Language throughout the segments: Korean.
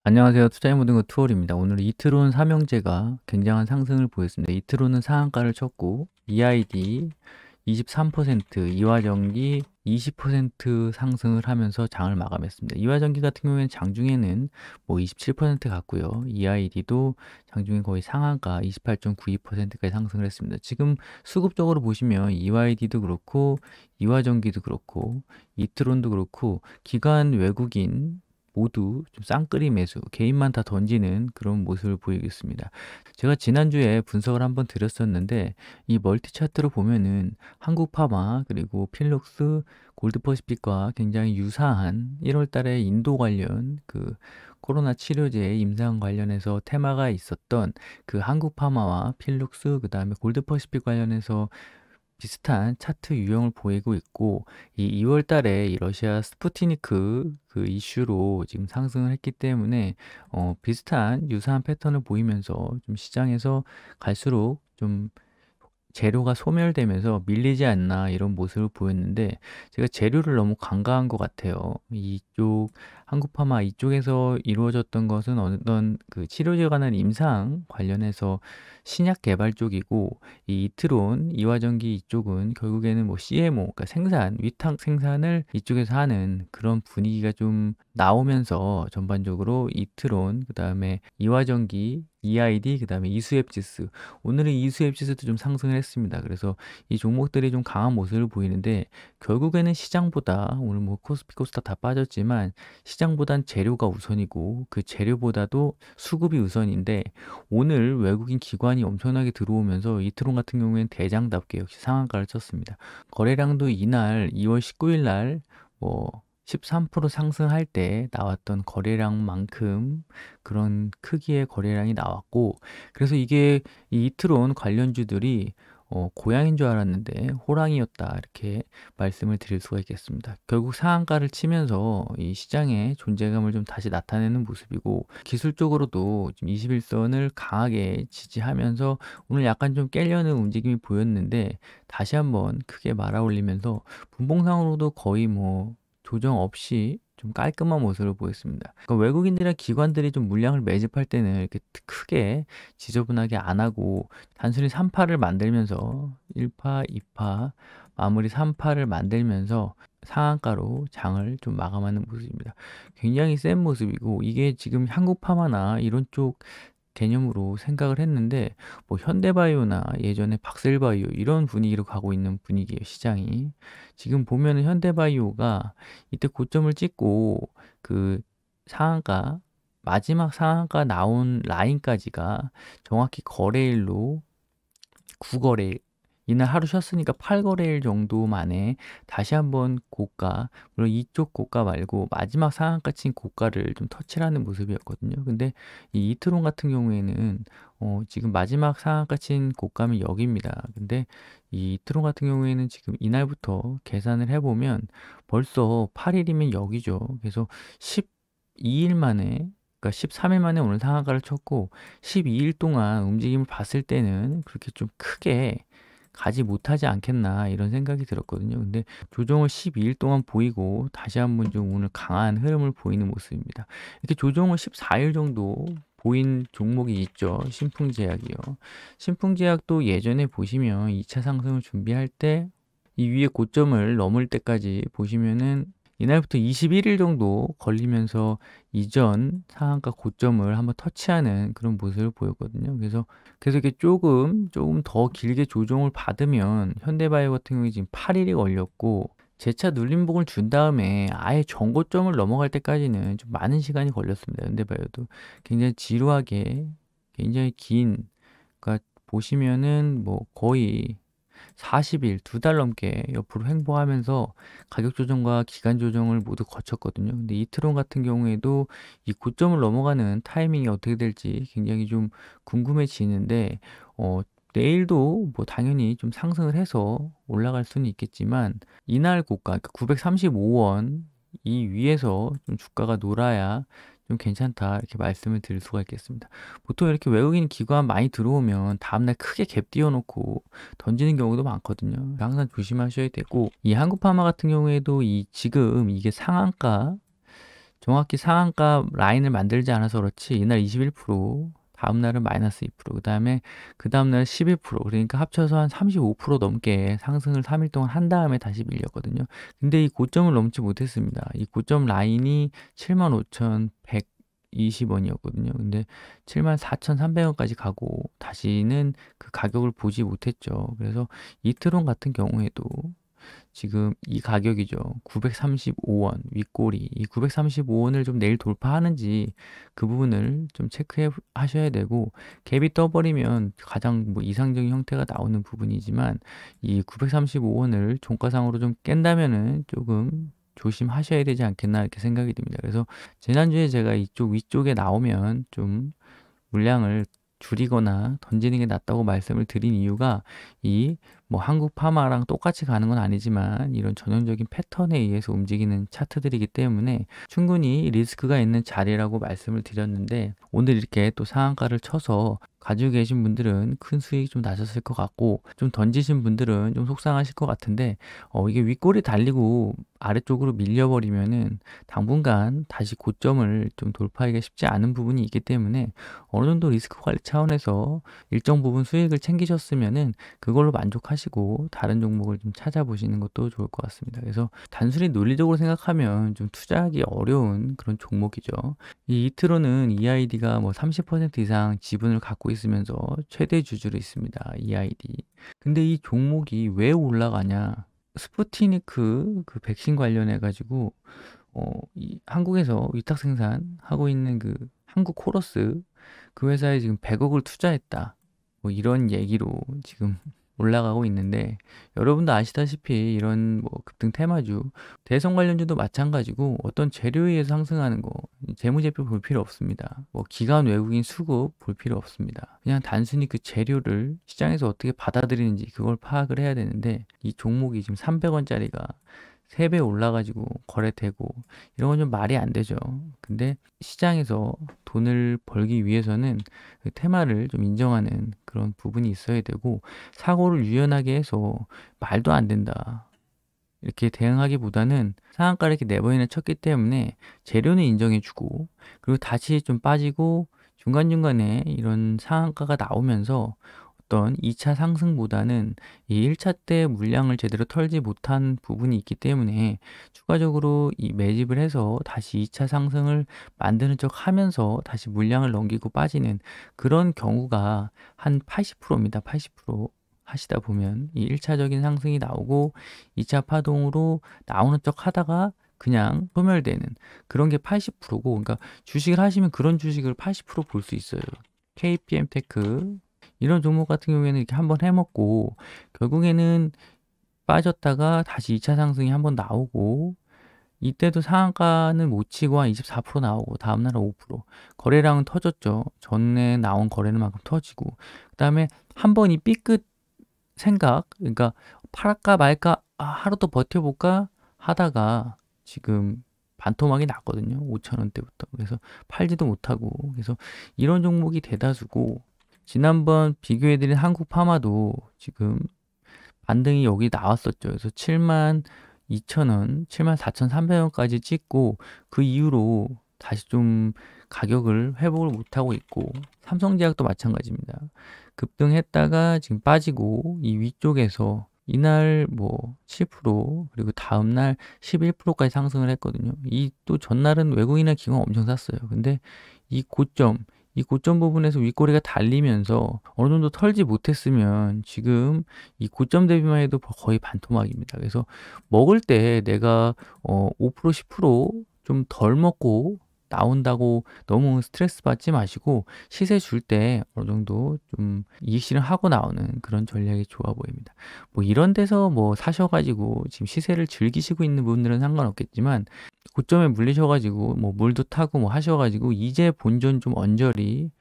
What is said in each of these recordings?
안녕하세요. 투자의 모든 것 투월입니다. 오늘 이트론 삼형제가 굉장한 상승을 보였습니다. 이트론은 상한가를 쳤고 EID 23%, 이화전기 20% 상승을 하면서 장을 마감했습니다. 이화전기 같은 경우에는 장중에는 뭐 27% 갔고요. EID도 장중에 거의 상한가 28.92%까지 상승을 했습니다. 지금 수급적으로 보시면 EID도 그렇고 이화전기도 그렇고 이트론도 그렇고 기관 외국인 모두 좀 쌍끌이 매수, 개인만 다 던지는 그런 모습을 보이겠습니다. 제가 지난주에 분석을 한번 드렸었는데 이 멀티 차트로 보면은 한국파마 그리고 필록스, 골드퍼시픽과 굉장히 유사한 1월 달에 인도 관련 그 코로나 치료제 임상 관련해서 테마가 있었던 그 한국파마와 필룩스 그다음에 골드퍼시픽 관련해서 비슷한 차트 유형을 보이고 있고 이 2월 달에 이 러시아 스푸트니크 그 이슈로 지금 상승을 했기 때문에 비슷한 유사한 패턴을 보이면서 좀 시장에서 갈수록 좀 재료가 소멸되면서 밀리지 않나 이런 모습을 보였는데 제가 재료를 너무 간과한 것 같아요. 이쪽 한국파마 이쪽에서 이루어졌던 것은 어떤 그 치료제 관한 임상 관련해서 신약 개발 쪽이고 이 이트론 이화전기 이쪽은 결국에는 뭐 CMO 그러니까 생산 위탁 생산을 이쪽에서 하는 그런 분위기가 좀 나오면서 전반적으로 이트론 그다음에 이화전기 EID 그다음에 이수앱 지수 오늘은 이수앱 지수도 좀 상승을 했습니다. 그래서 이 종목들이 좀 강한 모습을 보이는데 결국에는 시장보다 오늘 뭐 코스피 코스닥 다 빠졌지만 시장보단 재료가 우선이고 그 재료보다도 수급이 우선인데 오늘 외국인 기관이 엄청나게 들어오면서 이트론 같은 경우에는 대장답게 역시 상한가를 쳤습니다. 거래량도 이날 2월 19일 날뭐 13% 상승할 때 나왔던 거래량만큼 그런 크기의 거래량이 나왔고 그래서 이게 이 이트론 관련주들이 고양인 줄 알았는데 호랑이였다 이렇게 말씀을 드릴 수가 있겠습니다. 결국 상한가를 치면서 이 시장의 존재감을 좀 다시 나타내는 모습이고 기술적으로도 지금 21선을 강하게 지지하면서 오늘 약간 좀 깨려는 움직임이 보였는데 다시 한번 크게 말아 올리면서 분봉상으로도 거의 뭐 조정 없이 좀 깔끔한 모습을 보였습니다. 그러니까 외국인들이나 기관들이 좀 물량을 매집할 때는 이렇게 크게 지저분하게 안 하고 단순히 3파를 만들면서 1파, 2파, 마무리 3파를 만들면서 상한가로 장을 좀 마감하는 모습입니다. 굉장히 센 모습이고 이게 지금 한국파마나 이런 쪽 개념으로 생각을 했는데 뭐 현대바이오나 예전에 박셀바이오 이런 분위기로 가고 있는 분위기예요, 시장이. 지금 보면은 현대바이오가 이때 고점을 찍고 그 상한가 마지막 상한가 나온 라인까지가 정확히 거래일로 9거래일 이날 하루 쉬었으니까 8거래일 정도 만에 다시 한번 고가 물론 이쪽 고가 말고 마지막 상한가 친 고가를 좀 터치를 하는 모습이었거든요. 근데 이 이트론 같은 경우에는 지금 마지막 상한가 친 고가는 여기입니다. 근데 이 이트론 같은 경우에는 지금 이날부터 계산을 해보면 벌써 8일이면 여기죠. 그래서 12일 만에 그러니까 13일 만에 오늘 상한가를 쳤고 12일 동안 움직임을 봤을 때는 그렇게 좀 크게 가지 못하지 않겠나 이런 생각이 들었거든요. 근데 조정을 12일 동안 보이고 다시 한번 좀 오늘 강한 흐름을 보이는 모습입니다. 이렇게 조정을 14일 정도 보인 종목이 있죠. 신풍제약이요. 신풍제약도 예전에 보시면 2차 상승을 준비할 때 이 위에 고점을 넘을 때까지 보시면은 이날부터 21일 정도 걸리면서 이전 상한가 고점을 한번 터치하는 그런 모습을 보였거든요. 그래서 이게 조금 더 길게 조정을 받으면 현대바이오 같은 경우에 지금 8일이 걸렸고 재차 눌림목을 준 다음에 아예 전고점을 넘어갈 때까지는 좀 많은 시간이 걸렸습니다. 현대바이오도 굉장히 지루하게 굉장히 긴 그러니까 보시면은 뭐 거의 40일, 2달 넘게 옆으로 횡보하면서 가격 조정과 기간 조정을 모두 거쳤거든요. 근데 이트론 같은 경우에도 이 고점을 넘어가는 타이밍이 어떻게 될지 굉장히 좀 궁금해지는데, 내일도 뭐 당연히 좀 상승을 해서 올라갈 수는 있겠지만, 이날 고가, 그러니까 935원 이 위에서 좀 주가가 놀아야 좀 괜찮다 이렇게 말씀을 드릴 수가 있겠습니다. 보통 이렇게 외국인 기관 많이 들어오면 다음날 크게 갭 띄워놓고 던지는 경우도 많거든요. 항상 조심하셔야 되고 이 한국파마 같은 경우에도 이 지금 이게 상한가 정확히 상한가 라인을 만들지 않아서 그렇지 이날 21%, 다음 날은 마이너스 2%, 그 다음 날은 11%, 그러니까 합쳐서 한 35% 넘게 상승을 3일 동안 한 다음에 다시 밀렸거든요. 근데 이 고점을 넘지 못했습니다. 이 고점 라인이 75,120원이었거든요. 근데 74,300원까지 가고 다시는 그 가격을 보지 못했죠. 그래서 이트론 같은 경우에도 지금 이 가격이죠. 935원 윗꼬리. 이 935원을 좀 내일 돌파하는지 그 부분을 좀 체크해 하셔야 되고, 갭이 떠버리면 가장 뭐 이상적인 형태가 나오는 부분이지만 이 935원을 종가상으로 좀 깬다면은 조금 조심하셔야 되지 않겠나 이렇게 생각이 듭니다. 그래서 지난주에 제가 이쪽 위쪽에 나오면 좀 물량을 줄이거나 던지는 게 낫다고 말씀을 드린 이유가, 이 뭐 한국 파마랑 똑같이 가는 건 아니지만 이런 전형적인 패턴에 의해서 움직이는 차트들이기 때문에 충분히 리스크가 있는 자리라고 말씀을 드렸는데, 오늘 이렇게 또 상한가를 쳐서 가지고 계신 분들은 큰 수익 좀 나셨을 것 같고, 좀 던지신 분들은 좀 속상하실 것 같은데, 이게 윗골이 달리고 아래쪽으로 밀려버리면은 당분간 다시 고점을 좀 돌파하기가 쉽지 않은 부분이 있기 때문에 어느 정도 리스크 관리 차원에서 일정 부분 수익을 챙기셨으면은 그걸로 만족하시고 다른 종목을 좀 찾아보시는 것도 좋을 것 같습니다. 그래서 단순히 논리적으로 생각하면 좀 투자하기 어려운 그런 종목이죠. 이 이트로는 EID가 뭐 30% 이상 지분을 갖고 있으면서 최대 주주로 있습니다. EID. 근데 이 종목이 왜 올라가냐? 스푸트니크 그 백신 관련해 가지고 이 한국에서 위탁 생산하고 있는 그 한국 코러스, 그 회사에 지금 100억을 투자했다, 뭐 이런 얘기로 지금 올라가고 있는데, 여러분도 아시다시피 이런 뭐 급등 테마주, 대선 관련주도 마찬가지고 어떤 재료에 의해서 상승하는 거 재무제표 볼 필요 없습니다. 뭐 기관 외국인 수급 볼 필요 없습니다. 그냥 단순히 그 재료를 시장에서 어떻게 받아들이는지 그걸 파악을 해야 되는데, 이 종목이 지금 300원짜리가 3배 올라가지고 거래되고 이런 건 좀 말이 안 되죠. 근데 시장에서 돈을 벌기 위해서는 그 테마를 좀 인정하는 그런 부분이 있어야 되고, 사고를 유연하게 해서 말도 안 된다 이렇게 대응하기보다는 상한가를 이렇게 4번이나 쳤기 때문에 재료는 인정해주고, 그리고 다시 좀 빠지고 중간중간에 이런 상한가가 나오면서 어떤 2차 상승보다는 이 1차 때 물량을 제대로 털지 못한 부분이 있기 때문에 추가적으로 이 매집을 해서 다시 2차 상승을 만드는 척 하면서 다시 물량을 넘기고 빠지는 그런 경우가 한 80%입니다. 80%. 하시다 보면 이 1차적인 상승이 나오고 2차 파동으로 나오는 척 하다가 그냥 소멸되는 그런 게 80%고, 그러니까 주식을 하시면 그런 주식을 80%볼 수 있어요. KPM 테크 이런 종목 같은 경우에는 이렇게 한번 해먹고 결국에는 빠졌다가 다시 2차 상승이 한번 나오고, 이때도 상한가는 못 치고 한 24% 나오고 다음날은 5%, 거래량은 터졌죠. 전에 나온 거래는 만큼 터지고, 그 다음에 한번 이 B끝 생각, 그러니까 팔까 말까, 하루 더 버텨볼까 하다가 지금 반토막이 났거든요. 5,000원대부터. 그래서 팔지도 못하고, 그래서 이런 종목이 대다수고, 지난번 비교해드린 한국 파마도 지금 반등이 여기 나왔었죠. 그래서 72,000원, 74,300원까지 찍고 그 이후로 다시 좀 가격을 회복을 못하고 있고, 삼성제약도 마찬가지입니다. 급등했다가 지금 빠지고 이 위쪽에서 이날 뭐 7%, 그리고 다음날 11%까지 상승을 했거든요. 이 또 전날은 외국인이나 기관 엄청 샀어요. 근데 이 고점, 이 고점 부분에서 윗꼬리가 달리면서 어느 정도 털지 못했으면 지금 이 고점 대비만 해도 거의 반토막입니다. 그래서 먹을 때 내가 5%, 10%좀 덜 먹고 나온다고 너무 스트레스 받지 마시고, 시세 줄 때 어느 정도 좀 이익 실현하고 나오는 그런 전략이 좋아 보입니다. 뭐 이런 데서 뭐 사셔가지고 지금 시세를 즐기시고 있는 분들은 상관없겠지만, 고점에 물리셔가지고 뭐 물도 타고 뭐 하셔가지고 이제 본전 좀 언저리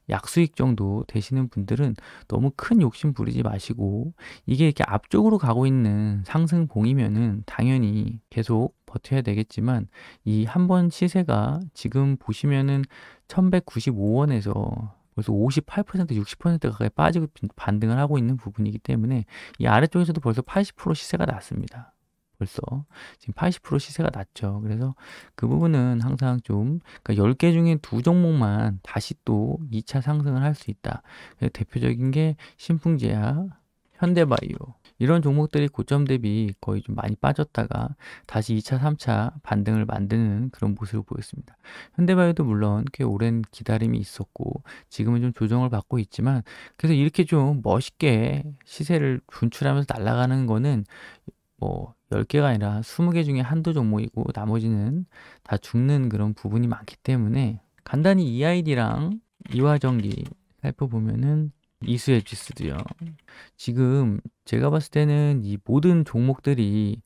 약수익 정도 되시는 분들은 너무 큰 욕심 부리지 마시고, 이게 이렇게 앞쪽으로 가고 있는 상승봉이면은 당연히 계속 버텨야 되겠지만, 이 한 번 시세가 지금 보시면은 1195원에서 벌써 58%, 60% 가까이 빠지고 반등을 하고 있는 부분이기 때문에 이 아래쪽에서도 벌써 80% 시세가 났습니다. 벌써 지금 80% 시세가 났죠. 그래서 그 부분은 항상 좀, 그러니까 10개 중에 2종목만 다시 또 2차 상승을 할 수 있다. 대표적인 게 신풍제약, 현대바이오, 이런 종목들이 고점 대비 거의 좀 많이 빠졌다가 다시 2차, 3차 반등을 만드는 그런 모습을 보였습니다. 현대바이오도 물론 꽤 오랜 기다림이 있었고 지금은 좀 조정을 받고 있지만, 그래서 이렇게 좀 멋있게 시세를 분출하면서 날아가는 거는 뭐 10개가 아니라 20개 중에 한두 종목이고 나머지는 다 죽는 그런 부분이 많기 때문에, 간단히 EID랑 이화전기 살펴보면은 이수에지스도요. 지금 제가 봤을 때는 이 모든 종목들이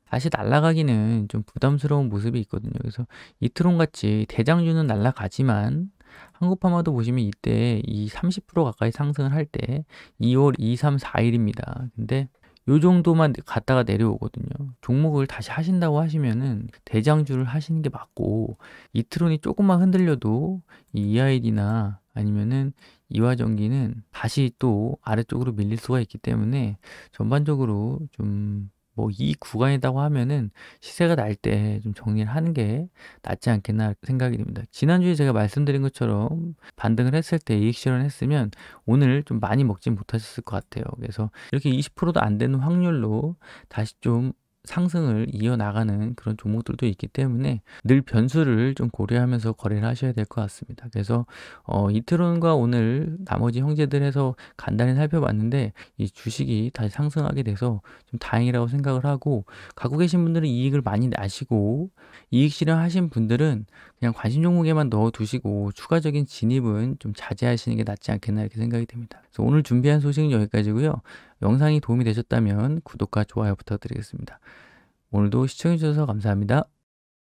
다시 날아가기는 좀 부담스러운 모습이 있거든요. 그래서 이트론 같이 대장주는 날아가지만 한국파마도 보시면 이때 이 30% 가까이 상승을 할 때 2월 2, 3, 4일입니다. 근데 요 정도만 갔다가 내려오거든요. 종목을 다시 하신다고 하시면은 대장주를 하시는 게 맞고, 이트론이 조금만 흔들려도 이 EID나 아니면은 이화전기는 다시 또 아래쪽으로 밀릴 수가 있기 때문에 전반적으로 좀 뭐 이 구간이라고 하면은 시세가 날 때 좀 정리를 하는 게 낫지 않겠나 생각이 듭니다. 지난주에 제가 말씀드린 것처럼 반등을 했을 때 이익 실현했으면 오늘 좀 많이 먹진 못하셨을 것 같아요. 그래서 이렇게 20%도 안 되는 확률로 다시 좀 상승을 이어나가는 그런 종목들도 있기 때문에 늘 변수를 좀 고려하면서 거래를 하셔야 될 것 같습니다. 그래서 이트론과 오늘 나머지 형제들 해서 간단히 살펴봤는데 이 주식이 다시 상승하게 돼서 좀 다행이라고 생각을 하고, 갖고 계신 분들은 이익을 많이 나시고 이익 실현하신 분들은 그냥 관심 종목에만 넣어두시고 추가적인 진입은 좀 자제하시는 게 낫지 않겠나 이렇게 생각이 됩니다. 그래서 오늘 준비한 소식은 여기까지고요. 영상이 도움이 되셨다면 구독과 좋아요 부탁드리겠습니다. 오늘도 시청해주셔서 감사합니다.